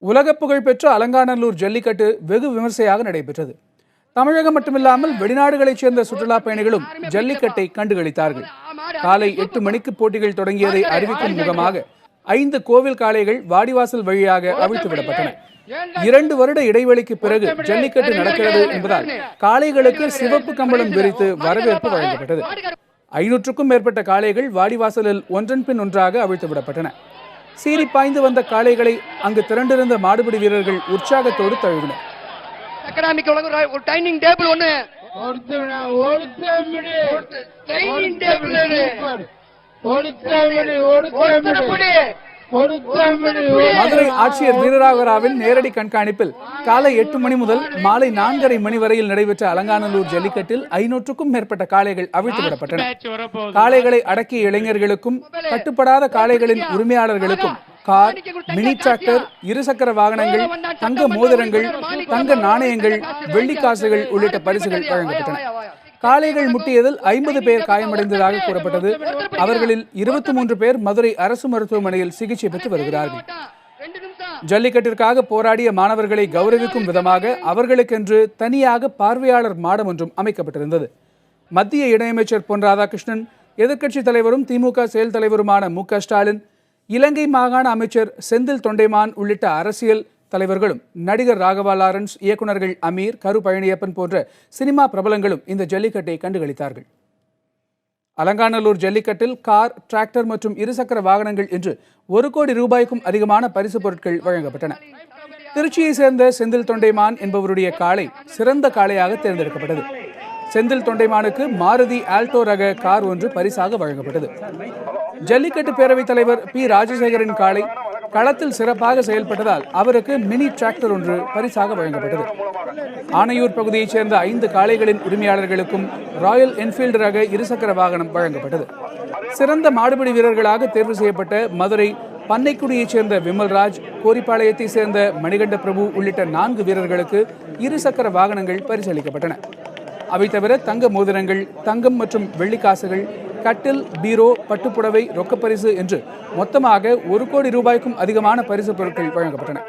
உலக புகழ்பெற்ற அலங்காநல்லூர் ஜல்லிக்கட்டு வெகு விமர்சையாக நடைபெற்றது. தமிழகம் மட்டுமில்லாமல் வெளிநாடுகளைச் சேர்ந்த சுற்றுலா பயணிகளும் ஜல்லிக்கட்டை கண்டுகளித்தார்கள். காலை 8 மணிக்கு போட்டிகள் தொடங்கியதை அறிவிக்கும் முகமாக 5 கோவில் காளைகள் வாடிவாசல் வழியாக அவிழ்த்து விடப்பட்டன. 2 வருட இடைவெளிக்கு பிறகு ஜல்லிக்கட்டு நடக்கிறது என்பதால் காளைகளுக்கு சிவப்பு கம்பளம் விரித்து வரவேற்பு வழங்கப்பட்டது. 500க்கும் மேற்பட்ட காளைகள் வாடிவாசலில் ஒன்றன் பின் ஒன்றாக அவிழ்த்து விடப்பட்டன. சீறி பாய்ந்து வந்த காளைகளை அங்கு திரண்டிருந்த மாடுபிடி வீரர்கள் உற்சாகத்தோடு தழுவினர். மதுரை ஆட்சியர் வீரராகவராவின் நேரடி கண்காணிப்பில் காலை 8 மணி முதல் மாலை 4:30 மணி வரையில் நடைபெற்ற அலங்காநல்லூர் ஜல்லிக்கட்டில் 500க்கும் மேற்பட்ட காளைகள் அவிழ்த்து விடப்பட்டன. காளைகளை அடக்கிய இளைஞர்களுக்கும் கட்டுப்படாத காளைகளின் உரிமையாளர்களுக்கும் கார், மினி டிராக்டர், இருசக்கர வாகனங்கள், தங்க மோதிரங்கள், தங்க நாணயங்கள், வெள்ளிக்காசுகள் உள்ளிட்ட பரிசுகள் வழங்கப்பட்டன. காளைகள் முட்டியதில் 50 பேர் காயமடைந்ததாக கூறப்பட்டது. அவர்களில் 23 பேர் மதுரை அரசு மருத்துவமனையில் சிகிச்சை பெற்று வருகிறார்கள். ஜல்லிக்கட்டிற்காக போராடிய மாணவர்களை கௌரவிக்கும் விதமாக அவர்களுக்கென்று தனியாக பார்வையாளர் மாடம் ஒன்றும் அமைக்கப்பட்டிருந்தது. மத்திய இணையமைச்சர் பொன் ராதாகிருஷ்ணன், எதிர்க்கட்சித் தலைவரும் திமுக செயல் தலைவருமான மு.க. ஸ்டாலின், இலங்கை மாகாண அமைச்சர் செந்தில் தொண்டைமான் உள்ளிட்ட அரசியல் தலைவர்களும், நடிகர் ராகவா லாரன்ஸ், இயக்குநர்கள் அமீர், கரு பழனியப்பன் போன்ற சினிமா பிரபலங்களும் இந்த ஜல்லிக்கட்டை கண்டுகளித்தார்கள். அலங்காநல்லூர் ஜல்லிக்கட்டில் கார், டிராக்டர் மற்றும் இருசக்கர வாகனங்கள் என்று 1 கோடி ரூபாய்க்கும் அதிகமான பரிசு பொருட்கள் வழங்கப்பட்டன. திருச்சியை சேர்ந்த செந்தில் தொண்டைமான் என்பவருடைய காளை சிறந்த காளையாக தேர்ந்தெடுக்கப்பட்டது. செந்தில் தொண்டைமானுக்கு மாருதி ஆல்டோ ரக கார் ஒன்று பரிசாக வழங்கப்பட்டது. ஜல்லிக்கட்டு பேரவைத் தலைவர் பி. ராஜசேகரின் காளை களத்தில் சிறப்பாக செயல்பட்டதால் அவருக்கு மினி டிராக்டர் ஒன்று பரிசாக வழங்கப்பட்டது. ஆனையூர் பகுதியைச் சேர்ந்த 5 காளைகளின் உரிமையாளர்களுக்கும் ராயல் என்ஃபீல்டு ரக இருசக்கர வாகனம் வழங்கப்பட்டது. சிறந்த மாடுபிடி வீரர்களாக தேர்வு செய்யப்பட்ட மதுரை பண்ணைக்குடியைச் சேர்ந்த விமல்ராஜ், கோரிப்பாளையத்தைச் சேர்ந்த மணிகண்ட பிரபு உள்ளிட்ட 4 வீரர்களுக்கு இருசக்கர வாகனங்கள் பரிசளிக்கப்பட்டன. அவை தவிர தங்க மோதிரங்கள், தங்கம் மற்றும் வெள்ளிக்காசுகள், கட்டில், பீரோ, பட்டுப்புடவை, ரொக்கப்பரிசு என்று மொத்தமாக 1 கோடி ரூபாய்க்கும் அதிகமான பரிசு பொருட்கள் வழங்கப்பட்டன.